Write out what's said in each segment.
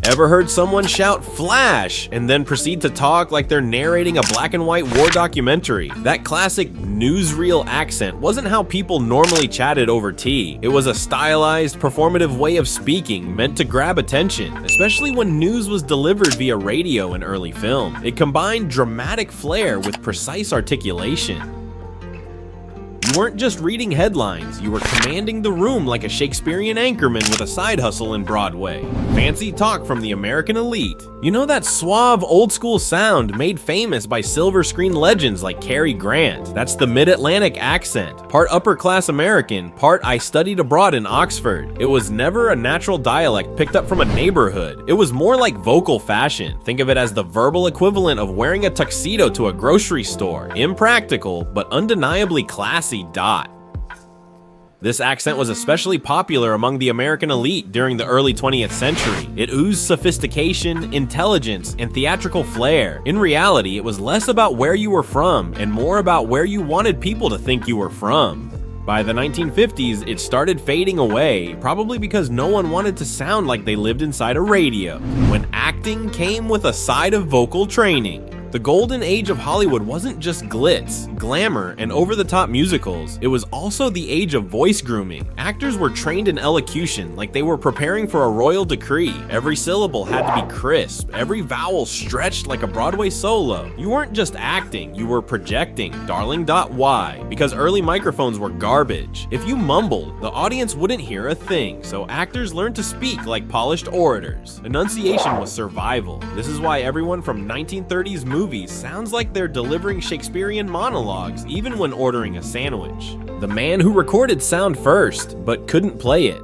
Ever heard someone shout "Flash" and then proceed to talk like they're narrating a black and white war documentary? That classic newsreel accent wasn't how people normally chatted over tea. It was a stylized, performative way of speaking meant to grab attention, especially when news was delivered via radio and early film. It combined dramatic flair with precise articulation. You weren't just reading headlines, you were commanding the room like a Shakespearean anchorman with a side hustle in Broadway. Fancy talk from the American elite. You know that suave, old-school sound made famous by silver screen legends like Cary Grant? That's the Mid-Atlantic accent, part upper-class American, part I studied abroad in Oxford. It was never a natural dialect picked up from a neighborhood. It was more like vocal fashion. Think of it as the verbal equivalent of wearing a tuxedo to a grocery store. Impractical, but undeniably classy. This accent was especially popular among the American elite during the early 20th century. It oozed sophistication, intelligence, and theatrical flair. In reality, it was less about where you were from and more about where you wanted people to think you were from. By the 1950s, it started fading away, probably because no one wanted to sound like they lived inside a radio, when acting came with a side of vocal training. The golden age of Hollywood wasn't just glitz, glamour, and over-the-top musicals. It was also the age of voice grooming. Actors were trained in elocution like they were preparing for a royal decree. Every syllable had to be crisp, every vowel stretched like a Broadway solo. You weren't just acting, you were projecting, darling. Why? Because early microphones were garbage. If you mumbled, the audience wouldn't hear a thing, so actors learned to speak like polished orators. Enunciation was survival. This is why everyone from 1930s movies sounds like they're delivering Shakespearean monologues even when ordering a sandwich. The man who recorded sound first, but couldn't play it.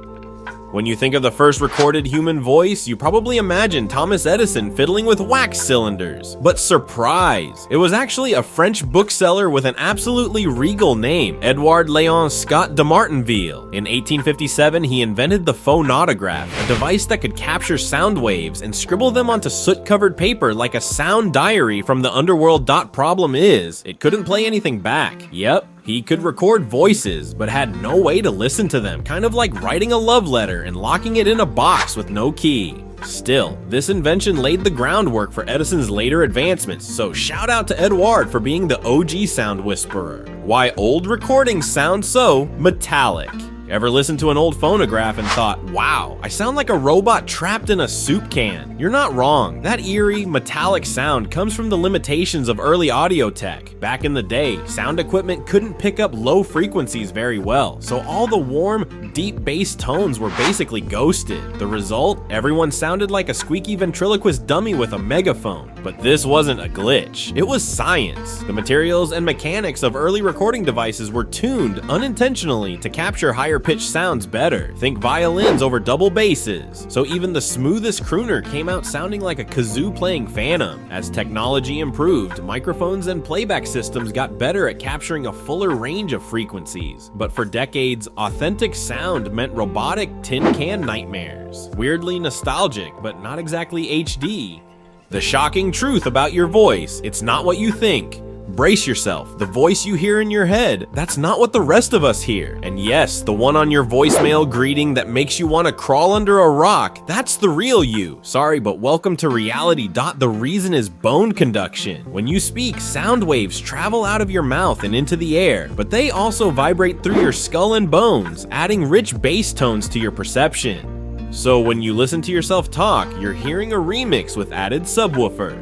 When you think of the first recorded human voice, you probably imagine Thomas Edison fiddling with wax cylinders. But surprise! It was actually a French bookseller with an absolutely regal name, Edouard Léon Scott de Martinville. In 1857, he invented the phonautograph, a device that could capture sound waves and scribble them onto soot-covered paper like a sound diary from the underworld. Problem is, it couldn't play anything back. Yep. He could record voices, but had no way to listen to them, kind of like writing a love letter and locking it in a box with no key. Still, this invention laid the groundwork for Edison's later advancements, so shout out to Edouard for being the OG sound whisperer. Why old recordings sound so metallic. Ever listened to an old phonograph and thought, wow, I sound like a robot trapped in a soup can? You're not wrong. That eerie, metallic sound comes from the limitations of early audio tech. Back in the day, sound equipment couldn't pick up low frequencies very well, so all the warm, deep bass tones were basically ghosted. The result? Everyone sounded like a squeaky ventriloquist dummy with a megaphone. But this wasn't a glitch. It was science. The materials and mechanics of early recording devices were tuned unintentionally to capture higher pitched sounds better. Think violins over double basses. So even the smoothest crooner came out sounding like a kazoo playing Phantom. As technology improved, microphones and playback systems got better at capturing a fuller range of frequencies. But for decades, authentic sound meant robotic tin can nightmares. Weirdly nostalgic, but not exactly HD. The shocking truth about your voice: it's not what you think. Brace yourself. The voice you hear in your head, that's not what the rest of us hear. And yes, the one on your voicemail greeting that makes you want to crawl under a rock, that's the real you. Sorry, but welcome to reality. The reason is bone conduction. When you speak, sound waves travel out of your mouth and into the air, but they also vibrate through your skull and bones, adding rich bass tones to your perception. So when you listen to yourself talk, you're hearing a remix with added subwoofer.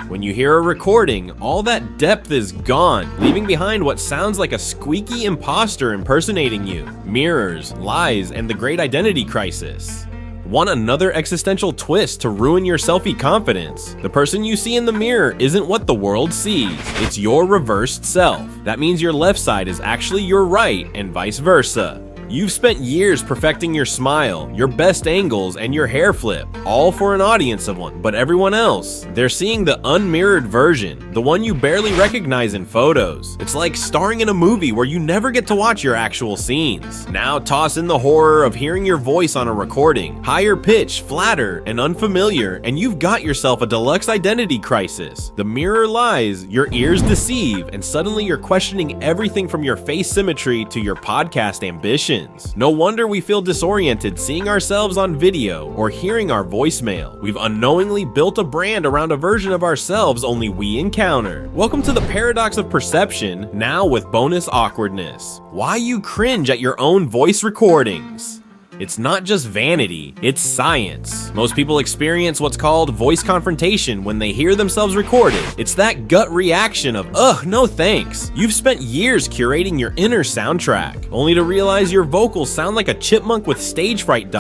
When you hear a recording, all that depth is gone, leaving behind what sounds like a squeaky imposter impersonating you. Mirrors, lies, and the great identity crisis. Want another existential twist to ruin your selfie confidence? The person you see in the mirror isn't what the world sees. It's your reversed self. That means your left side is actually your right, and vice versa. You've spent years perfecting your smile, your best angles, and your hair flip, all for an audience of one, but everyone else, they're seeing the unmirrored version, the one you barely recognize in photos. It's like starring in a movie where you never get to watch your actual scenes. Now toss in the horror of hearing your voice on a recording, higher pitch, flatter, and unfamiliar, and you've got yourself a deluxe identity crisis. The mirror lies, your ears deceive, and suddenly you're questioning everything from your face symmetry to your podcast ambition. emotions. No wonder we feel disoriented seeing ourselves on video or hearing our voicemail. We've unknowingly built a brand around a version of ourselves only we encounter. Welcome to the paradox of perception, now with bonus awkwardness. Why you cringe at your own voice recordings. It's not just vanity, it's science. Most people experience what's called voice confrontation when they hear themselves recorded. It's that gut reaction of, ugh, no thanks. You've spent years curating your inner soundtrack, only to realize your vocals sound like a chipmunk with stage fright.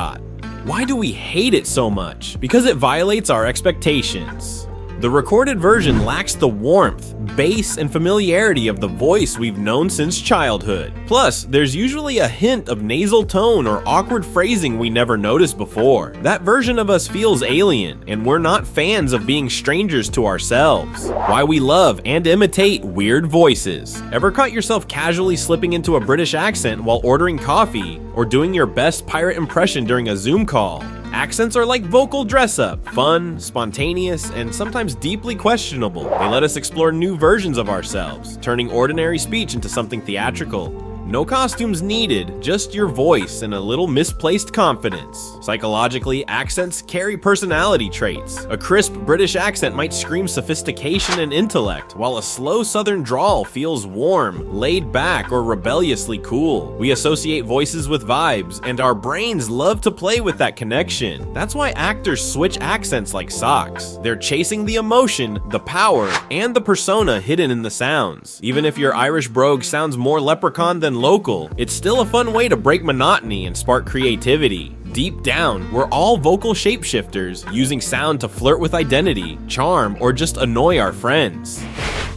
Why do we hate it so much? Because it violates our expectations. The recorded version lacks the warmth, bass, and familiarity of the voice we've known since childhood. Plus, there's usually a hint of nasal tone or awkward phrasing we never noticed before. That version of us feels alien, and we're not fans of being strangers to ourselves. Why we love and imitate weird voices. Ever caught yourself casually slipping into a British accent while ordering coffee, or doing your best pirate impression during a Zoom call? Accents are like vocal dress-up, fun, spontaneous, and sometimes deeply questionable. They let us explore new versions of ourselves, turning ordinary speech into something theatrical. No costumes needed, just your voice and a little misplaced confidence. Psychologically, accents carry personality traits. A crisp British accent might scream sophistication and intellect, while a slow southern drawl feels warm, laid back, or rebelliously cool. We associate voices with vibes, and our brains love to play with that connection. That's why actors switch accents like socks. They're chasing the emotion, the power, and the persona hidden in the sounds. Even if your Irish brogue sounds more leprechaun than local, it's still a fun way to break monotony and spark creativity. Deep down, we're all vocal shapeshifters, using sound to flirt with identity, charm, or just annoy our friends.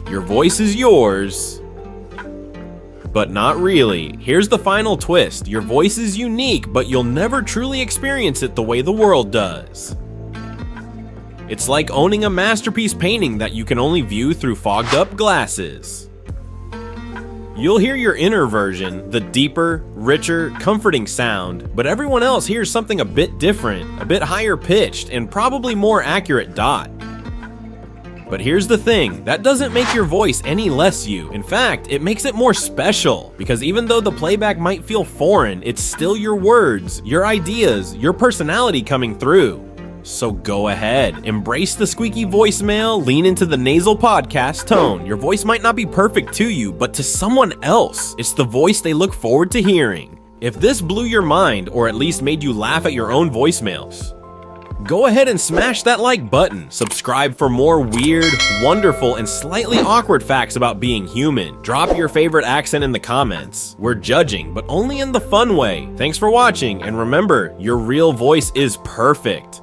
Your voice is yours, but not really. Here's the final twist. Your voice is unique, but you'll never truly experience it the way the world does. It's like owning a masterpiece painting that you can only view through fogged up glasses. You'll hear your inner version, the deeper, richer, comforting sound, but everyone else hears something a bit different, a bit higher pitched, and probably more accurate. But here's the thing, that doesn't make your voice any less you. In fact, it makes it more special, because even though the playback might feel foreign, it's still your words, your ideas, your personality coming through. So go ahead, embrace the squeaky voicemail, lean into the nasal podcast tone. Your voice might not be perfect to you, but to someone else, it's the voice they look forward to hearing. If this blew your mind, or at least made you laugh at your own voicemails, go ahead and smash that like button. Subscribe for more weird, wonderful, and slightly awkward facts about being human. Drop your favorite accent in the comments. We're judging, but only in the fun way. Thanks for watching, and remember, your real voice is perfect.